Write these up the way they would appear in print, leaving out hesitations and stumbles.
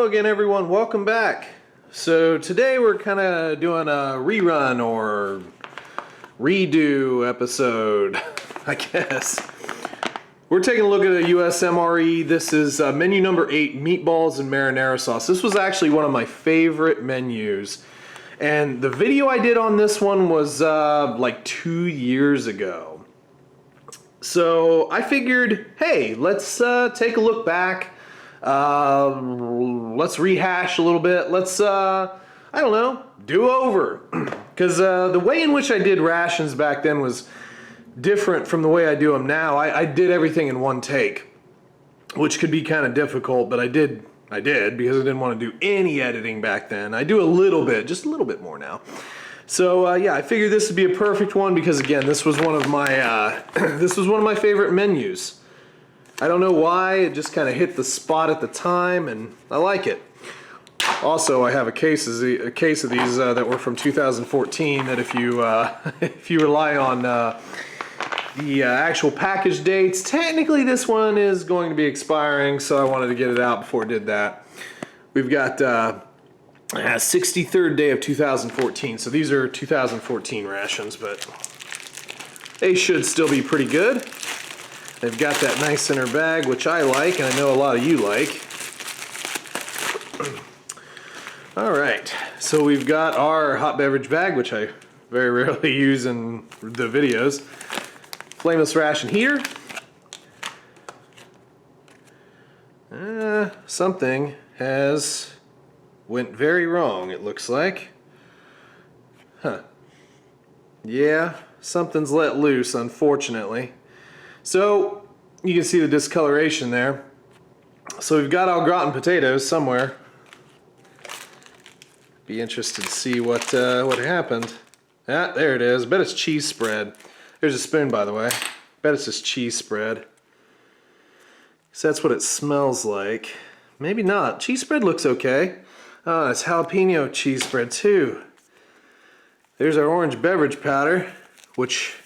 Hello again, everyone. Welcome back. So today we're kind of doing a rerun or redo episode, I guess. We're taking a look at a US MRE. This is menu number 8, Meatballs and Marinara sauce. This was actually one of my favorite menus. And the video I did on this one was like 2 years ago. So I figured, hey, let's take a look back. Let's rehash a little bit. Let's, I don't know, do over. Because the way in which I did rations back then was different from the way I do them now. I did everything in one take, which could be kind of difficult, but I did because I didn't want to do any editing back then. I do a little bit, just a little bit more now. So yeah, I figured this would be a perfect one because again, this was one of my this was one of my favorite menus. I don't know why, it just kind of hit the spot at the time, and I like it. Also, I have a case of these that were from 2014 that if you if you rely on the actual package dates, technically this one is going to be expiring, so I wanted to get it out before I did that. We've got 63rd day of 2014, so these are 2014 rations, but they should still be pretty good. They've got that nice center bag, which I like, and I know a lot of you like. All right, so we've got our hot beverage bag, which I very rarely use in the videos. Flameless ration heater. Something has went very wrong, it looks like. Huh. Yeah, something's let loose, unfortunately. So you can see the discoloration there. So we've got au gratin potatoes somewhere. Be interested to see what happened. Ah, there it is. Bet it's cheese spread. There's a spoon, by the way. Bet it's just cheese spread. So that's what it smells like. Maybe not. Cheese spread looks okay. Oh, it's jalapeno cheese spread too. There's our orange beverage powder, which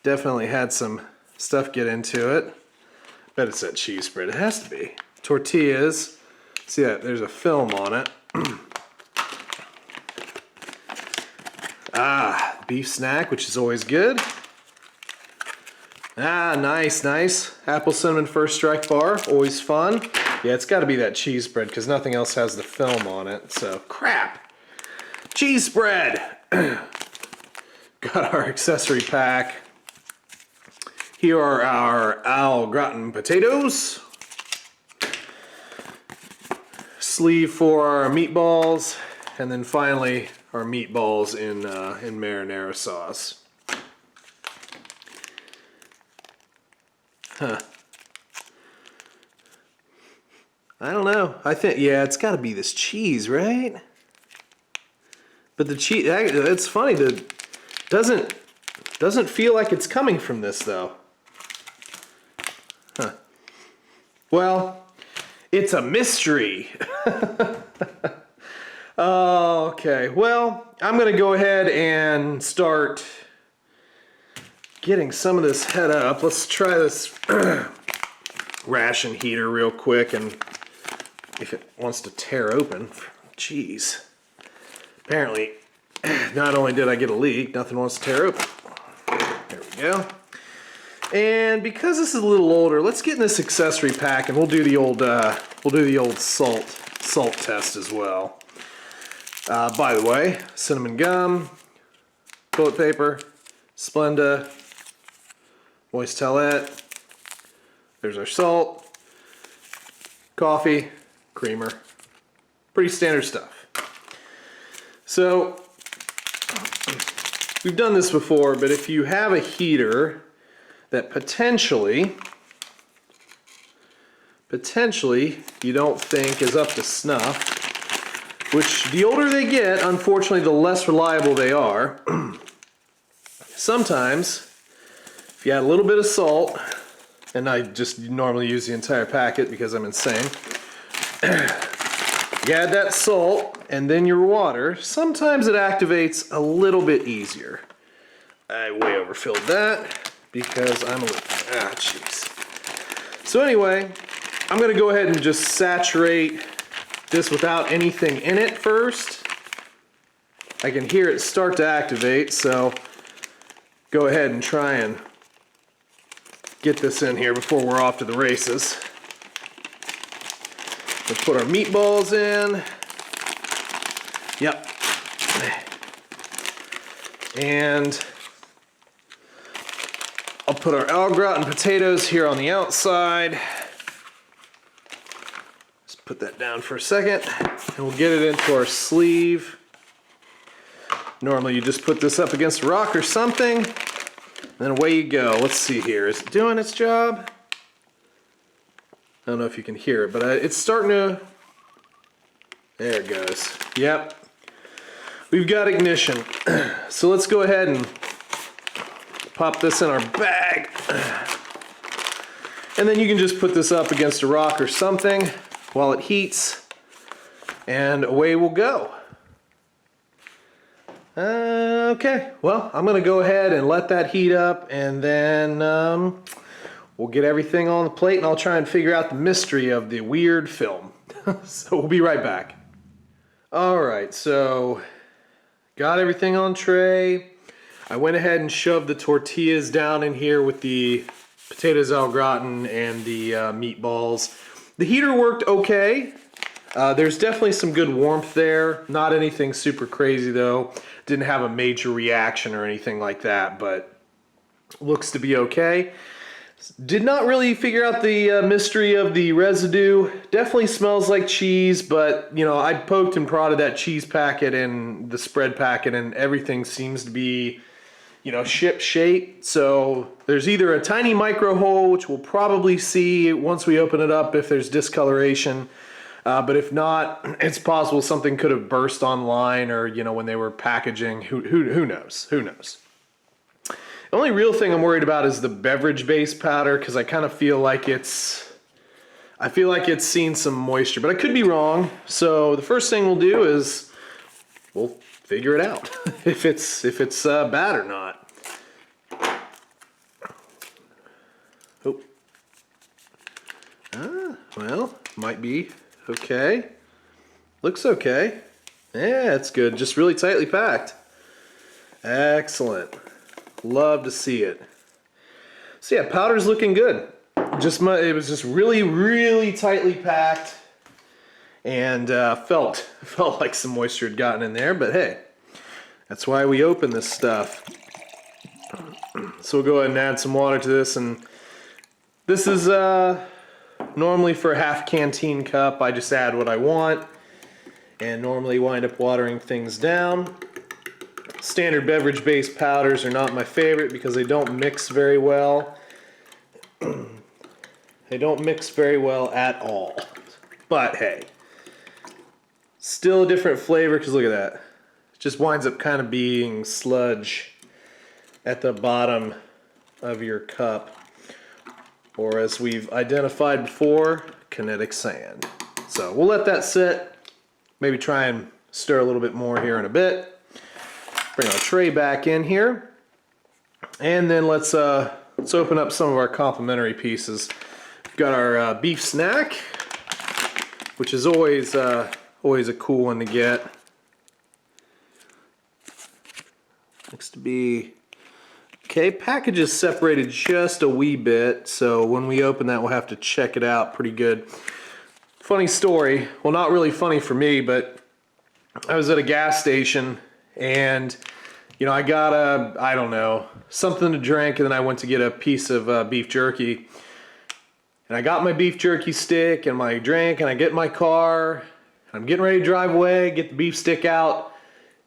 definitely had some stuff get into it. Bet it's that cheese spread. It has to be. Tortillas. See that? There's a film on it. Beef snack, which is always good. Nice, nice. Apple cinnamon first strike bar, always fun. Yeah, it's got to be that cheese spread because nothing else has the film on it. So crap. Cheese spread. Got our accessory pack. Here are our au gratin potatoes. Sleeve for our meatballs, and then finally our meatballs in marinara sauce. Huh. I don't know. I think, yeah, it's got to be this cheese, right? But the cheese, it's funny, doesn't feel like it's coming from this though. Huh. Well, it's a mystery. Okay, well, I'm gonna go ahead and start getting some of this head up. Let's try this ration heater real quick, and if it wants to tear open, jeez. Apparently, not only did I get a leak, nothing wants to tear open. There we go. And because this is a little older, let's get in this accessory pack, and we'll do the old salt test as well. By the way, cinnamon gum, toilet paper, Splenda, moist towelette. There's our salt, coffee, creamer. Pretty standard stuff. So we've done this before, but if you have a heater that potentially you don't think is up to snuff, which the older they get, unfortunately, the less reliable they are. Sometimes, if you add a little bit of salt, and I just normally use the entire packet because I'm insane, you add that salt and then your water, sometimes it activates a little bit easier. I way overfilled that because I'm a little, jeez. So anyway, I'm gonna go ahead and just saturate this without anything in it first. I can hear it start to activate, so go ahead and try and get this in here before we're off to the races. Let's put our meatballs in. Yep. And I'll put our au gratin potatoes here on the outside. Just put that down for a second, and we'll get it into our sleeve. Normally you just put this up against a rock or something, and then away you go. Let's see here. Is it doing its job? I don't know if you can hear it, but it's starting to... There it goes. Yep. We've got ignition. So let's go ahead and pop this in our bag. And then you can just put this up against a rock or something while it heats, and away we'll go. Okay, well, I'm gonna go ahead and let that heat up, and then we'll get everything on the plate, and I'll try and figure out the mystery of the weird film. So we'll be right back. All right, so got everything on tray. I went ahead and shoved the tortillas down in here with the potatoes au gratin and the meatballs. The heater worked okay. There's definitely some good warmth there. Not anything super crazy though. Didn't have a major reaction or anything like that, but looks to be okay. Did not really figure out the mystery of the residue. Definitely smells like cheese, but you know, I poked and prodded that cheese packet and the spread packet, and everything seems to be, you know, ship shape. So there's either a tiny micro hole, which we'll probably see once we open it up if there's discoloration. But if not, it's possible something could have burst online, or you know, when they were packaging. Who knows? Who knows? The only real thing I'm worried about is the beverage-based powder, because I kind of feel like it's seen some moisture, but I could be wrong. So the first thing we'll do is we'll figure it out if it's bad or not. Oh, well, might be. Okay, looks okay. Yeah, it's good. Just really tightly packed. Excellent. Love to see it. So yeah, powder's looking good. It was just really, really tightly packed, and felt like some moisture had gotten in there. But hey, that's why we open this stuff. So we'll go ahead and add some water to this, and this is normally for a half canteen cup. I just add what I want, and normally wind up watering things down. Standard beverage-based powders are not my favorite because they don't mix very well. They don't mix very well at all. But hey, still a different flavor, because look at that. It just winds up kind of being sludge at the bottom of your cup. Or as we've identified before, kinetic sand. So we'll let that sit. Maybe try and stir a little bit more here in a bit. Bring our tray back in here. And then let's open up some of our complimentary pieces. We've got our beef snack, which is always a cool one to get. Looks to be okay. Package is separated just a wee bit, so when we open that, we'll have to check it out pretty good. Funny story. Well, not really funny for me, but I was at a gas station, and you know, I got I don't know, something to drink, and then I went to get a piece of beef jerky. And I got my beef jerky stick and my drink, and I get in my car, and I'm getting ready to drive away, get the beef stick out,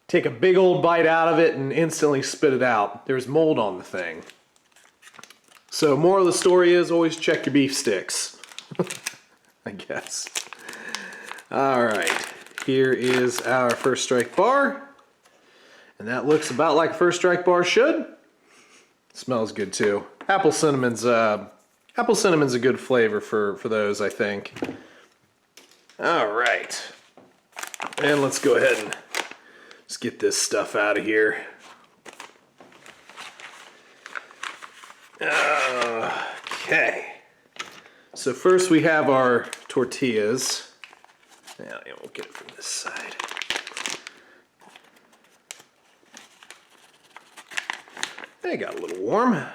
take a big old bite out of it, and instantly spit it out. There's mold on the thing. So moral of the story is always check your beef sticks. I guess. All right, here is our First Strike bar. And that looks about like a First Strike bar should. Smells good too. Apple cinnamon's a good flavor for those, I think. All right. And let's go ahead and just get this stuff out of here. Okay. So first we have our tortillas. Now we'll get it from this side. They got a little warm. A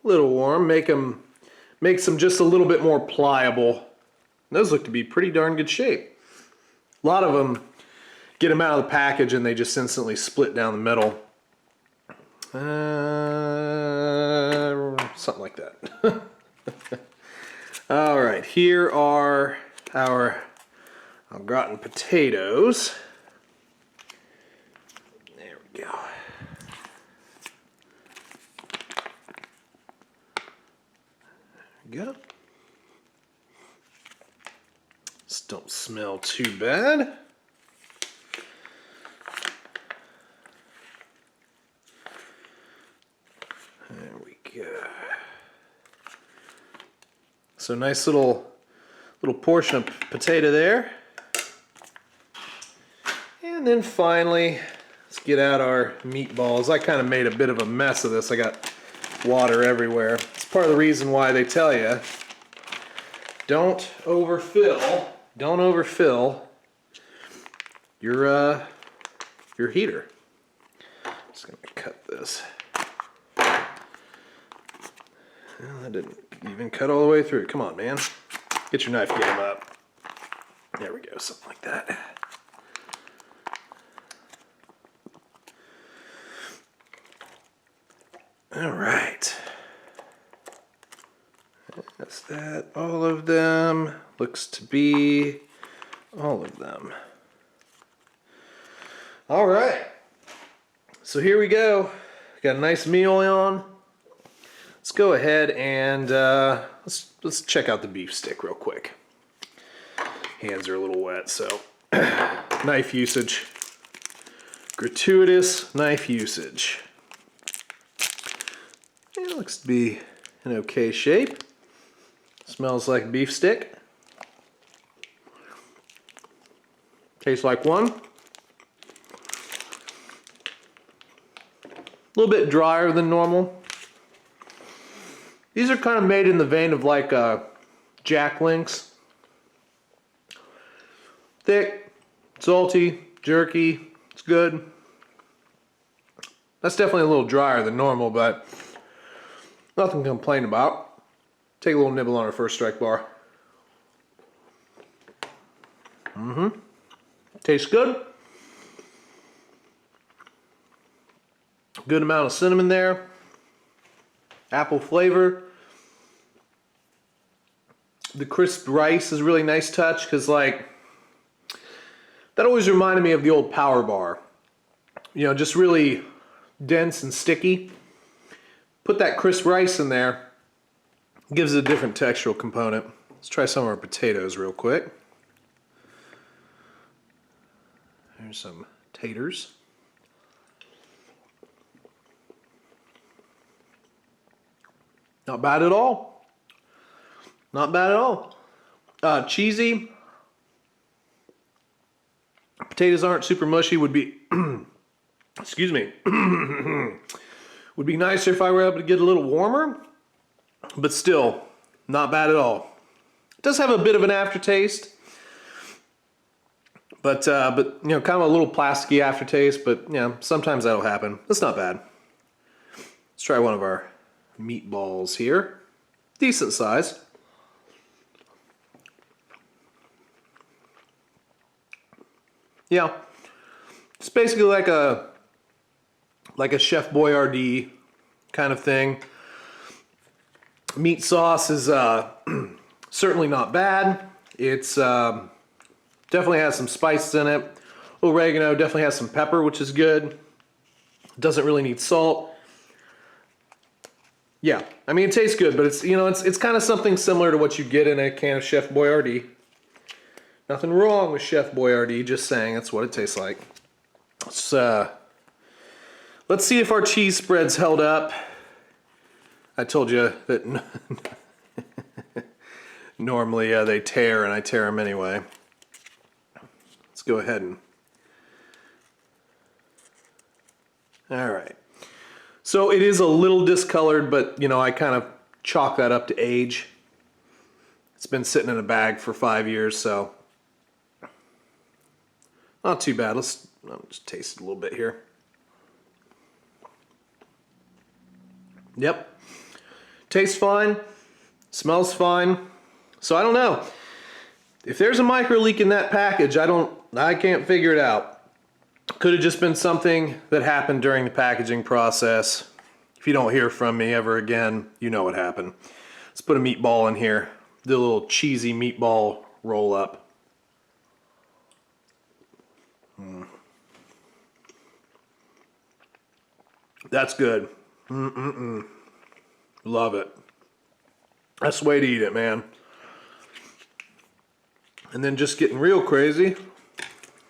little warm. Makes them just a little bit more pliable. Those look to be pretty darn good shape. A lot of them get them out of the package and they just instantly split down the middle. Something like that. All right, here are our au gratin potatoes. There we go. There we go. This don't smell too bad. There we go. So nice little portion of potato there. And then finally, let's get out our meatballs. I kind of made a bit of a mess of this. I got water everywhere. It's part of the reason why they tell you don't overfill your heater. Just gonna cut this. Well, that didn't even cut all the way through. Come on, man. Get your knife game up. There we go, something like that. All right. That's that. All of them. Looks to be all of them. All right. So here we go. Got a nice meal on. Let's go ahead and let's check out the beef stick real quick. Hands are a little wet, so knife usage. Gratuitous knife usage. It looks to be in okay shape. Smells like beef stick. Tastes like one. A little bit drier than normal. These are kind of made in the vein of like Jack Links. Thick, salty, jerky, it's good. That's definitely a little drier than normal, but nothing to complain about. Take a little nibble on our first strike bar. Tastes good. Good amount of cinnamon there. Apple flavor. The crisp rice is a really nice touch because like that always reminded me of the old Power Bar. You know, just really dense and sticky. Put that crisp rice in there, gives it a different textural component. Let's try some of our potatoes real quick. There's some taters. Not bad at all. Not bad at all. Cheesy. Potatoes aren't super mushy. Would be, excuse me. Would be nicer if I were able to get a little warmer, but still, not bad at all. It does have a bit of an aftertaste, but you know, kind of a little plasticky aftertaste. But you know, sometimes that'll happen. That's not bad. Let's try one of our meatballs here. Decent size. Yeah, it's basically like a Chef Boyardee kind of thing. Meat sauce is certainly not bad. It's definitely has some spices in it. Oregano, definitely has some pepper, which is good. Doesn't really need salt. Yeah, I mean, it tastes good, but it's, you know, it's kind of something similar to what you get in a can of Chef Boyardee. Nothing wrong with Chef Boyardee, just saying that's what it tastes like. Let's see if our cheese spreads held up. I told you that normally they tear, and I tear them anyway. Let's go ahead and... All right. So it is a little discolored, but you know, I kind of chalk that up to age. It's been sitting in a bag for 5 years, so not too bad. I'll just taste it a little bit here. Yep. Tastes fine. Smells fine. So I don't know. If there's a micro leak in that package, I can't figure it out. Could have just been something that happened during the packaging process. If you don't hear from me ever again, you know what happened. Let's put a meatball in here. Do a little cheesy meatball roll up. That's good. Love it. That's the way to eat it, man. And then just getting real crazy,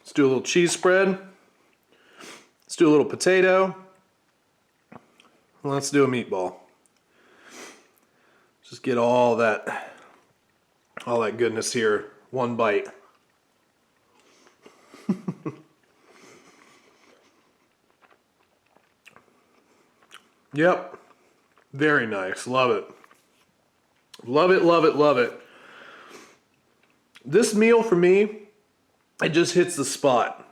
let's do a little cheese spread. Let's do a little potato. Let's do a meatball. Just get all that goodness here, one bite. Yep. Very nice. Love it. Love it, love it, love it. This meal for me, it just hits the spot.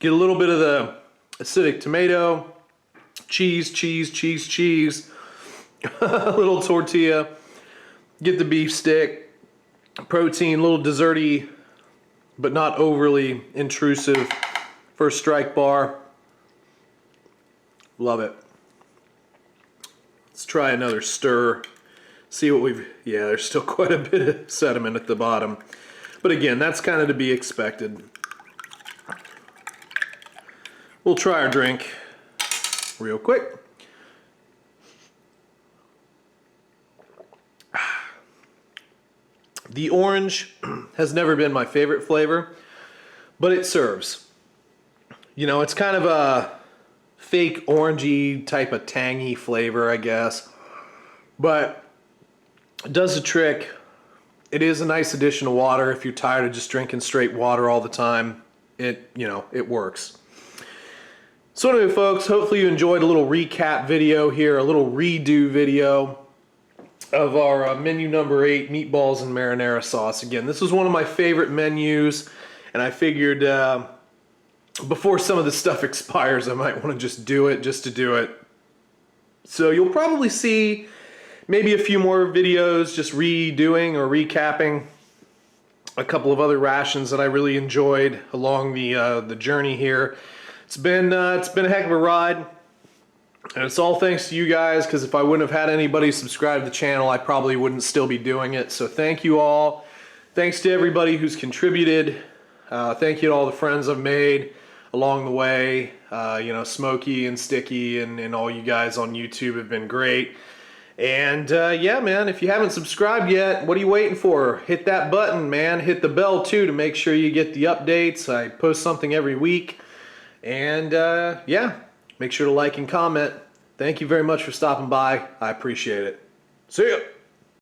Get a little bit of the acidic tomato, cheese, a little tortilla, get the beef stick, protein, a little desserty, but not overly intrusive first strike bar. Love it. Let's try another stir. See what yeah, there's still quite a bit of sediment at the bottom. But again, that's kind of to be expected. We'll try our drink real quick. The orange has never been my favorite flavor, but it serves. You know, it's kind of a fake orangey type of tangy flavor, I guess. But it does the trick. It is a nice addition to water if you're tired of just drinking straight water all the time. It works. So anyway, folks, hopefully you enjoyed a little recap video here, a little redo video of our menu number 8, meatballs and marinara sauce. Again, this was one of my favorite menus, and I figured before some of this stuff expires, I might want to just do it just to do it. So you'll probably see maybe a few more videos just redoing or recapping a couple of other rations that I really enjoyed along the journey here. It's been a heck of a ride, and it's all thanks to you guys, because if I wouldn't have had anybody subscribe to the channel, I probably wouldn't still be doing it. So thank you all. Thanks to everybody who's contributed. Thank you to all the friends I've made along the way. Smokey and Sticky and all you guys on YouTube have been great. And yeah, man, if you haven't subscribed yet, what are you waiting for? Hit that button, man. Hit the bell too to make sure you get the updates. I post something every week. And yeah, make sure to like and comment. Thank you very much for stopping by. I appreciate it. See ya.